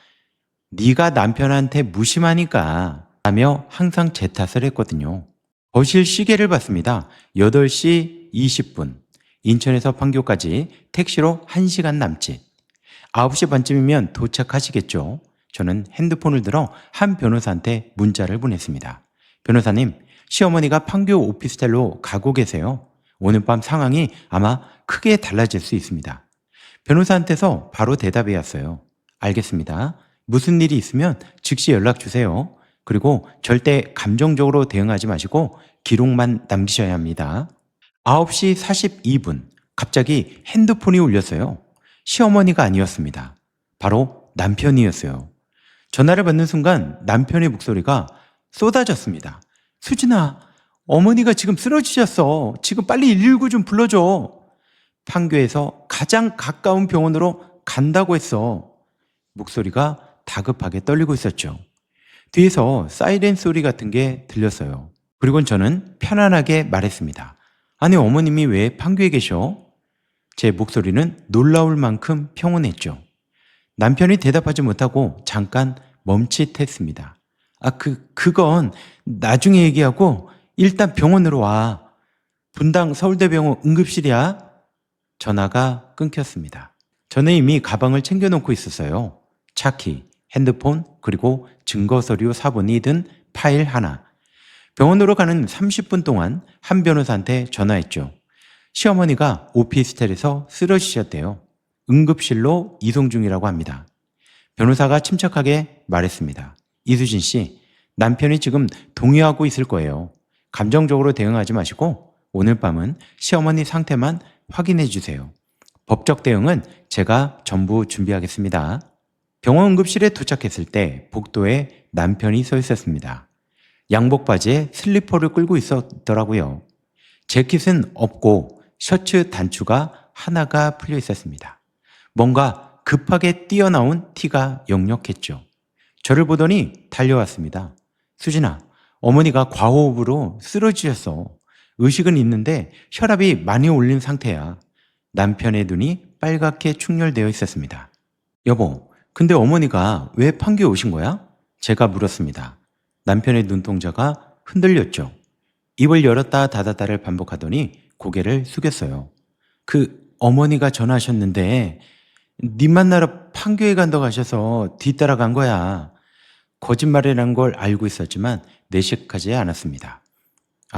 네가 남편한테 무심하니까 라며 항상 제 탓을 했거든요. 거실 시계를 봤습니다. 8시 20분. 인천에서 판교까지 택시로 1시간 남짓. 9시 반쯤이면 도착하시겠죠. 저는 핸드폰을 들어 한 변호사한테 문자를 보냈습니다. 변호사님, 시어머니가 판교 오피스텔로 가고 계세요. 오늘 밤 상황이 아마 크게 달라질 수 있습니다. 변호사한테서 바로 대답이 왔어요. 알겠습니다. 무슨 일이 있으면 즉시 연락 주세요. 그리고 절대 감정적으로 대응하지 마시고 기록만 남기셔야 합니다. 9시 42분, 갑자기 핸드폰이 울렸어요. 시어머니가 아니었습니다. 바로 남편이었어요. 전화를 받는 순간 남편의 목소리가 쏟아졌습니다. 수진아, 어머니가 지금 쓰러지셨어. 지금 빨리 119 좀 불러줘. 판교에서 가장 가까운 병원으로 간다고 했어. 목소리가 다급하게 떨리고 있었죠. 뒤에서 사이렌 소리 같은 게 들렸어요. 그리고 저는 편안하게 말했습니다. 아니, 어머님이 왜 판교에 계셔? 제 목소리는 놀라울 만큼 평온했죠. 남편이 대답하지 못하고 잠깐 멈칫했습니다. 그건 나중에 얘기하고 일단 병원으로 와. 분당 서울대병원 응급실이야. 전화가 끊겼습니다. 저는 이미 가방을 챙겨놓고 있었어요. 차키, 핸드폰, 그리고 증거서류 사본이 든 파일 하나. 병원으로 가는 30분 동안 한 변호사한테 전화했죠. 시어머니가 오피스텔에서 쓰러지셨대요. 응급실로 이송 중이라고 합니다. 변호사가 침착하게 말했습니다. 이수진 씨, 남편이 지금 동의하고 있을 거예요. 감정적으로 대응하지 마시고 오늘 밤은 시어머니 상태만 확인해 주세요. 법적 대응은 제가 전부 준비하겠습니다. 병원 응급실에 도착했을 때 복도에 남편이 서 있었습니다. 양복 바지에 슬리퍼를 끌고 있었더라고요. 재킷은 없고 셔츠 단추가 하나가 풀려 있었습니다. 뭔가 급하게 뛰어나온 티가 역력했죠. 저를 보더니 달려왔습니다. 수진아, 어머니가 과호흡으로 쓰러지셨어. 의식은 있는데 혈압이 많이 올린 상태야. 남편의 눈이 빨갛게 충혈되어 있었습니다. 여보, 근데 어머니가 왜 판교에 오신 거야? 제가 물었습니다. 남편의 눈동자가 흔들렸죠. 입을 열었다 닫았다를 반복하더니 고개를 숙였어요. 어머니가 전화하셨는데 네 만나러 판교에 간다고 하셔서 뒤따라간 거야. 거짓말이라는 걸 알고 있었지만 내식하지 않았습니다.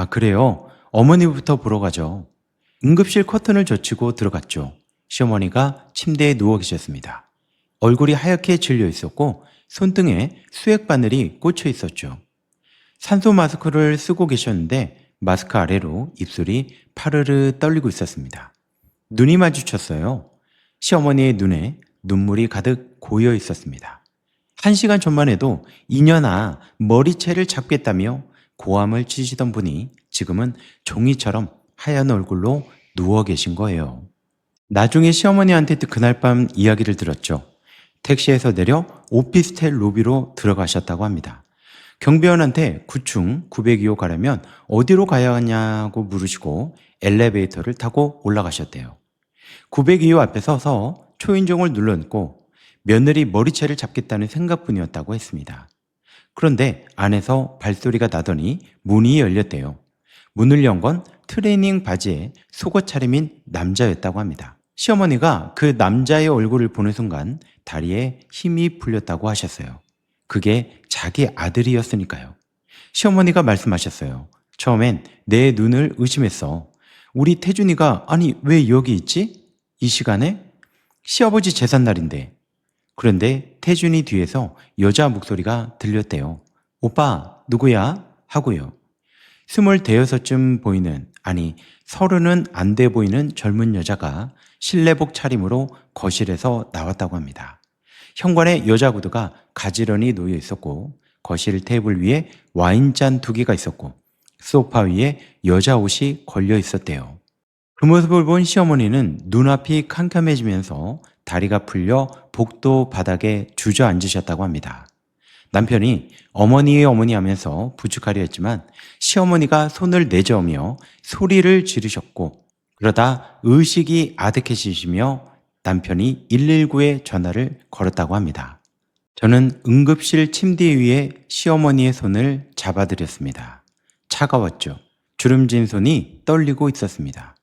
그래요? 어머니부터 보러 가죠. 응급실 커튼을 젖히고 들어갔죠. 시어머니가 침대에 누워 계셨습니다. 얼굴이 하얗게 질려 있었고 손등에 수액 바늘이 꽂혀 있었죠. 산소 마스크를 쓰고 계셨는데 마스크 아래로 입술이 파르르 떨리고 있었습니다. 눈이 마주쳤어요. 시어머니의 눈에 눈물이 가득 고여 있었습니다. 1시간 전만 해도 이년아 머리채를 잡겠다며 고함을 치시던 분이 지금은 종이처럼 하얀 얼굴로 누워 계신 거예요. 나중에 시어머니한테 그날 밤 이야기를 들었죠. 택시에서 내려 오피스텔 로비로 들어가셨다고 합니다. 경비원한테 9층 902호 가려면 어디로 가야 하냐고 물으시고 엘리베이터를 타고 올라가셨대요. 902호 앞에 서서 초인종을 눌러놓고 며느리 머리채를 잡겠다는 생각뿐이었다고 했습니다. 그런데 안에서 발소리가 나더니 문이 열렸대요. 문을 연 건 트레이닝 바지에 속옷 차림인 남자였다고 합니다. 시어머니가 그 남자의 얼굴을 보는 순간 다리에 힘이 풀렸다고 하셨어요. 그게 자기 아들이었으니까요. 시어머니가 말씀하셨어요. 처음엔 내 눈을 의심했어. 우리 태준이가 아니 왜 여기 있지? 이 시간에? 시아버지 제삿날인데. 그런데 태준이 뒤에서 여자 목소리가 들렸대요. 오빠 누구야? 하고요. 26쯤 보이는, 아니 30은 안 돼 보이는 젊은 여자가 실내복 차림으로 거실에서 나왔다고 합니다. 현관에 여자 구두가 가지런히 놓여 있었고 거실 테이블 위에 와인잔 2개가 있었고 소파 위에 여자 옷이 걸려 있었대요. 그 모습을 본 시어머니는 눈앞이 캄캄해지면서 다리가 풀려 복도 바닥에 주저앉으셨다고 합니다. 남편이 어머니의 어머니 하면서 부축하려 했지만 시어머니가 손을 내저으며 소리를 지르셨고 그러다 의식이 아득해지시며 남편이 119에 전화를 걸었다고 합니다. 저는 응급실 침대 위에 시어머니의 손을 잡아드렸습니다. 차가웠죠. 주름진 손이 떨리고 있었습니다.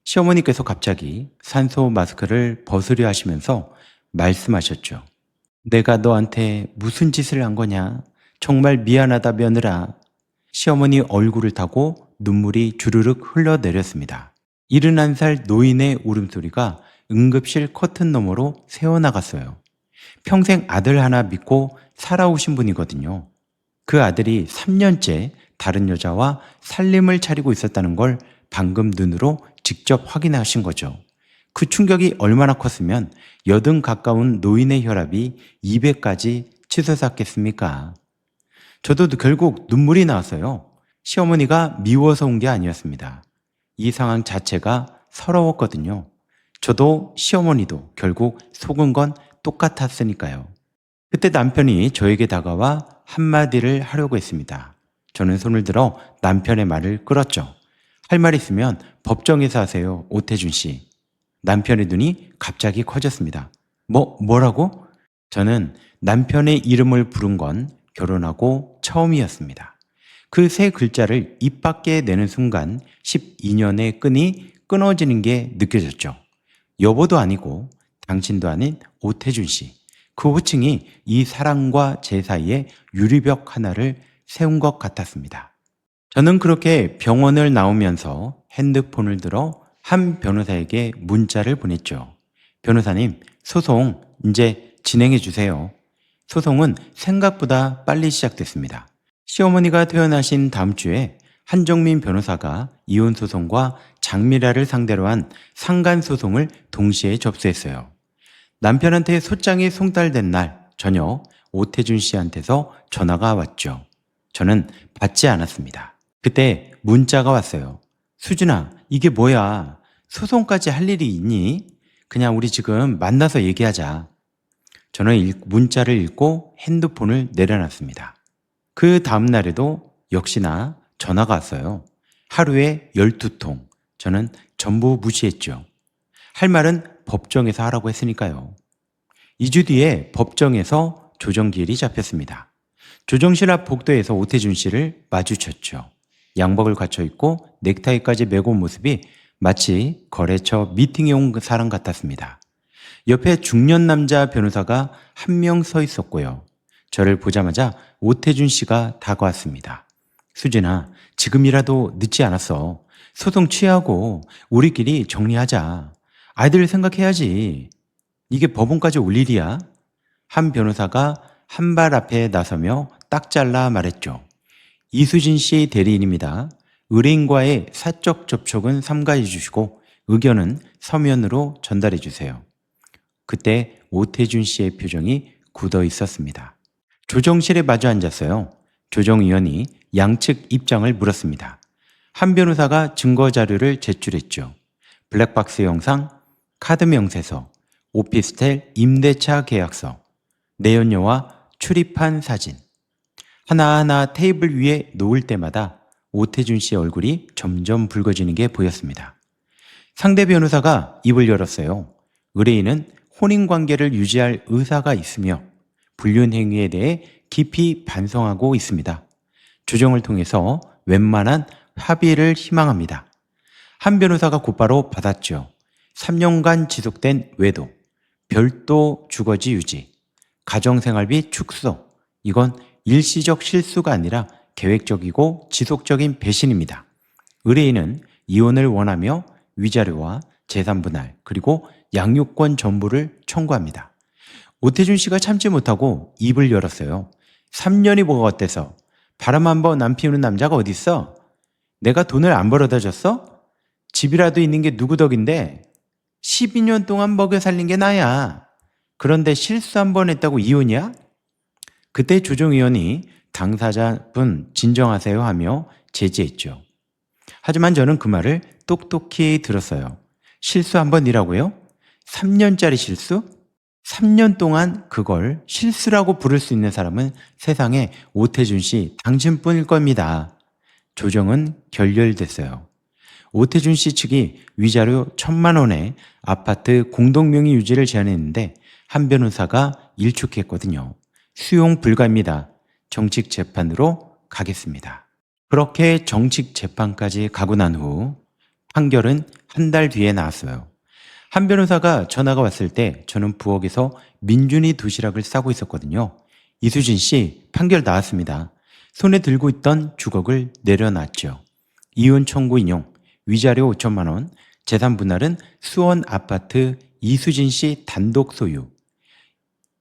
시어머니께서 갑자기 산소 마스크를 벗으려 하시면서 말씀하셨죠. 내가 너한테 무슨 짓을 한 거냐? 정말 미안하다 며느라. 시어머니 얼굴을 타고 눈물이 주르륵 흘러내렸습니다. 71살 노인의 울음소리가 응급실 커튼 너머로 새어나갔어요. 평생 아들 하나 믿고 살아오신 분이거든요. 그 아들이 3년째 다른 여자와 살림을 차리고 있었다는 걸 방금 눈으로 직접 확인하신 거죠. 그 충격이 얼마나 컸으면 80 가까운 노인의 혈압이 200까지 치솟았겠습니까? 저도 결국 눈물이 나왔어요. 시어머니가 미워서 온 게 아니었습니다. 이 상황 자체가 서러웠거든요. 저도 시어머니도 결국 속은 건 똑같았으니까요. 그때 남편이 저에게 다가와 한마디를 하려고 했습니다. 저는 손을 들어 남편의 말을 끌었죠. 할 말 있으면 법정에서 하세요, 오태준 씨. 남편의 눈이 갑자기 커졌습니다. 뭐라고? 저는 남편의 이름을 부른 건 결혼하고 처음이었습니다. 그 세 글자를 입 밖에 내는 순간 12년의 끈이 끊어지는 게 느껴졌죠. 여보도 아니고 당신도 아닌 오태준 씨. 그 호칭이 이 사랑과 제 사이에 유리벽 하나를 세운 것 같았습니다. 저는 그렇게 병원을 나오면서 핸드폰을 들어 한 변호사에게 문자를 보냈죠. 변호사님, 소송 이제 진행해 주세요. 소송은 생각보다 빨리 시작됐습니다. 시어머니가 퇴원하신 다음 주에 한정민 변호사가 이혼 소송과 장미라를 상대로 한 상간 소송을 동시에 접수했어요. 남편한테 소장이 송달된 날 저녁 오태준 씨한테서 전화가 왔죠. 저는 받지 않았습니다. 그때 문자가 왔어요. 수진아, 이게 뭐야? 소송까지 할 일이 있니? 그냥 우리 지금 만나서 얘기하자. 저는 문자를 읽고 핸드폰을 내려놨습니다. 그 다음 날에도 역시나 전화가 왔어요. 하루에 12통. 저는 전부 무시했죠. 할 말은 법정에서 하라고 했으니까요. 2주 뒤에 법정에서 조정기일이 잡혔습니다. 조정실 앞 복도에서 오태준 씨를 마주쳤죠. 양복을 갖춰 입고 넥타이까지 메고 온 모습이 마치 거래처 미팅에 온 사람 같았습니다. 옆에 중년 남자 변호사가 한 명 서 있었고요. 저를 보자마자 오태준 씨가 다가왔습니다. 수진아, 지금이라도 늦지 않았어. 소송 취하고 우리끼리 정리하자. 아이들 생각해야지. 이게 법원까지 올 일이야? 한 변호사가 한 발 앞에 나서며 딱 잘라 말했죠. 이수진 씨 대리인입니다. 의뢰인과의 사적 접촉은 삼가해 주시고 의견은 서면으로 전달해 주세요. 그때 오태준 씨의 표정이 굳어 있었습니다. 조정실에 마주 앉았어요. 조정위원이 양측 입장을 물었습니다. 한 변호사가 증거 자료를 제출했죠. 블랙박스 영상, 카드 명세서, 오피스텔 임대차 계약서, 내연녀와 출입한 사진. 하나하나 테이블 위에 놓을 때마다 오태준 씨의 얼굴이 점점 붉어지는 게 보였습니다. 상대 변호사가 입을 열었어요. 의뢰인은 혼인관계를 유지할 의사가 있으며 불륜 행위에 대해 깊이 반성하고 있습니다. 조정을 통해서 웬만한 합의를 희망합니다. 한 변호사가 곧바로 받았죠. 3년간 지속된 외도, 별도 주거지 유지, 가정생활비 축소. 이건 일시적 실수가 아니라 계획적이고 지속적인 배신입니다. 의뢰인은 이혼을 원하며 위자료와 재산 분할 그리고 양육권 전부를 청구합니다. 오태준 씨가 참지 못하고 입을 열었어요. 3년이 뭐가 어때서? 바람 한 번 안 피우는 남자가 어딨어? 내가 돈을 안 벌어다 줬어? 집이라도 있는 게 누구 덕인데? 12년 동안 먹여 살린 게 나야. 그런데 실수 한 번 했다고 이혼이야? 그때 조정위원이 당사자분 진정하세요 하며 제지했죠. 하지만 저는 그 말을 똑똑히 들었어요. 실수 한 번이라고요? 3년짜리 실수? 3년 동안 그걸 실수라고 부를 수 있는 사람은 세상에 오태준 씨 당신뿐일 겁니다. 조정은 결렬됐어요. 오태준 씨 측이 위자료 1,000만 원에 아파트 공동명의 유지를 제안했는데 한 변호사가 일축했거든요. 수용 불가입니다. 정식 재판으로 가겠습니다. 그렇게 정식 재판까지 가고 난 후 판결은 한 달 뒤에 나왔어요. 한 변호사가 전화가 왔을 때 저는 부엌에서 민준이 도시락을 싸고 있었거든요. 이수진 씨, 판결 나왔습니다. 손에 들고 있던 주걱을 내려놨죠. 이혼 청구 인용, 위자료 5천만 원, 재산 분할은 수원 아파트 이수진 씨 단독 소유,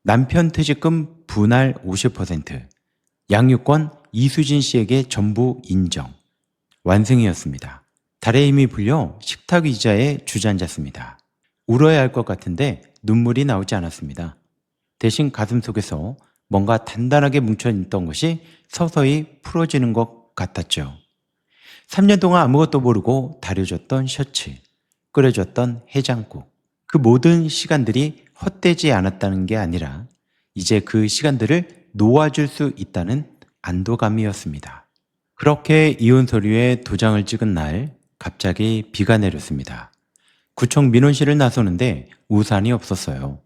남편 퇴직금 분할 50%, 양육권 이수진 씨에게 전부 인정. 완승이었습니다. 달에 힘이 불려 식탁 의자에 주저앉았습니다. 울어야 할 것 같은데 눈물이 나오지 않았습니다. 대신 가슴속에서 뭔가 단단하게 뭉쳐있던 것이 서서히 풀어지는 것 같았죠. 3년 동안 아무것도 모르고 다려줬던 셔츠, 끓여줬던 해장국, 그 모든 시간들이 헛되지 않았다는 게 아니라 이제 그 시간들을 놓아줄 수 있다는 안도감이었습니다. 그렇게 이혼 서류에 도장을 찍은 날 갑자기 비가 내렸습니다. 구청 민원실을 나서는데 우산이 없었어요.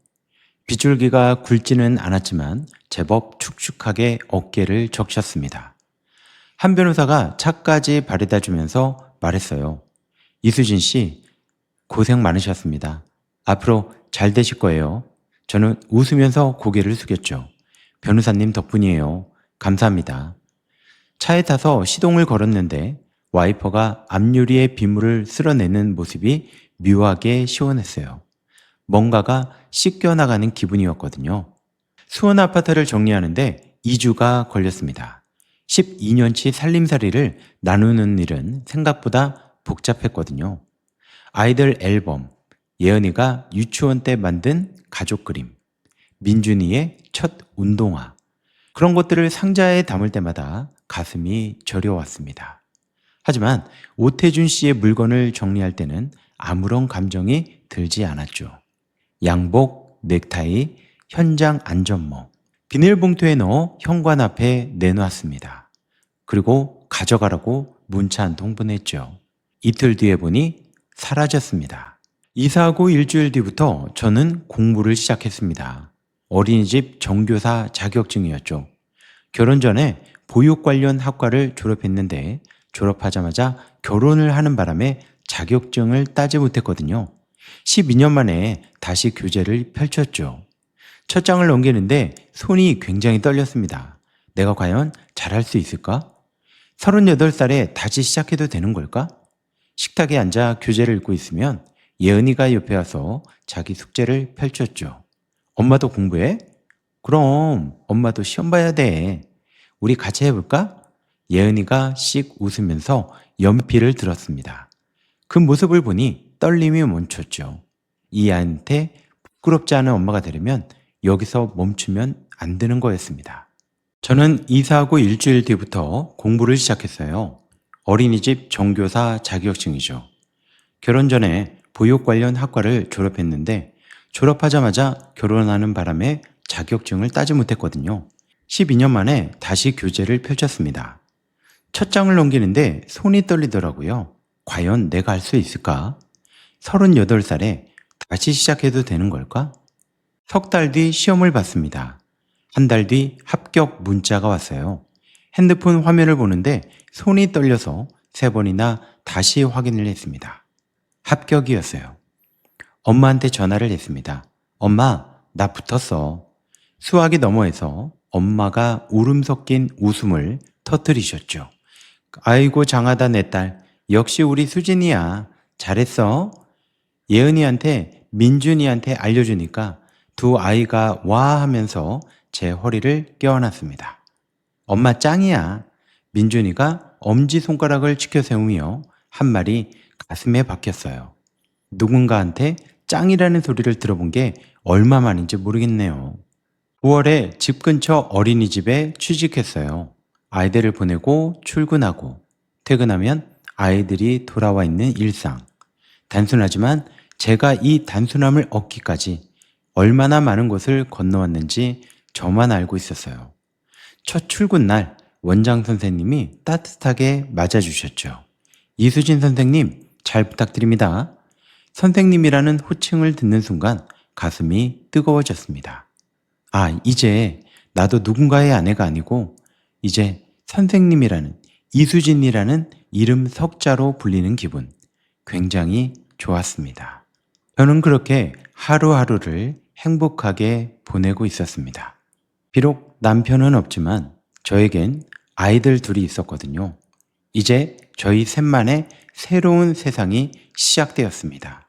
빗줄기가 굵지는 않았지만 제법 축축하게 어깨를 적셨습니다. 한 변호사가 차까지 바래다 주면서 말했어요. 이수진 씨, 고생 많으셨습니다. 앞으로 잘 되실 거예요. 저는 웃으면서 고개를 숙였죠. 변호사님 덕분이에요. 감사합니다. 차에 타서 시동을 걸었는데 와이퍼가 앞유리의 빗물을 쓸어내는 모습이 묘하게 시원했어요. 뭔가가 씻겨나가는 기분이었거든요. 수원 아파트를 정리하는데 2주가 걸렸습니다. 12년치 살림살이를 나누는 일은 생각보다 복잡했거든요. 아이들 앨범, 예은이가 유치원 때 만든 가족 그림, 민준이의 첫 운동화, 그런 것들을 상자에 담을 때마다 가슴이 저려왔습니다. 하지만 오태준 씨의 물건을 정리할 때는 아무런 감정이 들지 않았죠. 양복, 넥타이, 현장 안전모, 비닐봉투에 넣어 현관 앞에 내놓았습니다. 그리고 가져가라고 문자 한 통 보냈죠. 이틀 뒤에 보니 사라졌습니다. 이사하고 일주일 뒤부터 저는 공부를 시작했습니다. 어린이집 정교사 자격증이었죠. 결혼 전에 보육 관련 학과를 졸업했는데 졸업하자마자 결혼을 하는 바람에 자격증을 따지 못했거든요. 12년 만에 다시 교재를 펼쳤죠. 첫 장을 넘기는데 손이 굉장히 떨렸습니다. 내가 과연 잘할 수 있을까? 38살에 다시 시작해도 되는 걸까? 식탁에 앉아 교재를 읽고 있으면 예은이가 옆에 와서 자기 숙제를 펼쳤죠. 엄마도 공부해? 그럼 엄마도 시험 봐야 돼. 우리 같이 해볼까? 예은이가 씩 웃으면서 연필을 들었습니다. 그 모습을 보니 떨림이 멈췄죠. 이 아이한테 부끄럽지 않은 엄마가 되려면 여기서 멈추면 안 되는 거였습니다. 저는 이사하고 일주일 뒤부터 공부를 시작했어요. 어린이집 정교사 자격증이죠. 결혼 전에 보육 관련 학과를 졸업했는데 졸업하자마자 결혼하는 바람에 자격증을 따지 못했거든요. 12년 만에 다시 교재를 펼쳤습니다. 첫 장을 넘기는데 손이 떨리더라고요. 과연 내가 할 수 있을까? 38살에 다시 시작해도 되는 걸까? 석 달 뒤 시험을 봤습니다. 한 달 뒤 합격 문자가 왔어요. 핸드폰 화면을 보는데 손이 떨려서 3번이나 다시 확인을 했습니다. 합격이었어요. 엄마한테 전화를 했습니다. 엄마, 나 붙었어. 수학이 너머에서 엄마가 울음 섞인 웃음을 터뜨리셨죠. 아이고 장하다 내 딸. 역시 우리 수진이야. 잘했어. 예은이한테 민준이한테 알려주니까 두 아이가 와 하면서 제 허리를 껴안았습니다. 엄마 짱이야. 민준이가 엄지손가락을 치켜 세우며 한 말이 가슴에 박혔어요. 누군가한테 짱이라는 소리를 들어본 게 얼마 만인지 모르겠네요. 9월에 집 근처 어린이집에 취직했어요. 아이들을 보내고 출근하고 퇴근하면 아이들이 돌아와 있는 일상. 단순하지만 제가 이 단순함을 얻기까지 얼마나 많은 것을 건너왔는지 저만 알고 있었어요. 첫 출근 날 원장 선생님이 따뜻하게 맞아주셨죠. 이수진 선생님, 잘 부탁드립니다. 선생님이라는 호칭을 듣는 순간 가슴이 뜨거워졌습니다. 아, 이제 나도 누군가의 아내가 아니고 이제 선생님이라는 이수진이라는 이름 석자로 불리는 기분. 굉장히 좋았습니다. 저는 그렇게 하루하루를 행복하게 보내고 있었습니다. 비록 남편은 없지만 저에겐 아이들 둘이 있었거든요. 이제 저희 셋만의 새로운 세상이 시작되었습니다.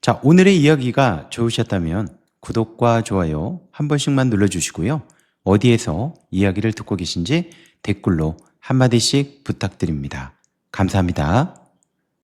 자, 오늘의 이야기가 좋으셨다면 구독과 좋아요 한 번씩만 눌러주시고요. 어디에서 이야기를 듣고 계신지 댓글로 한마디씩 부탁드립니다. 감사합니다.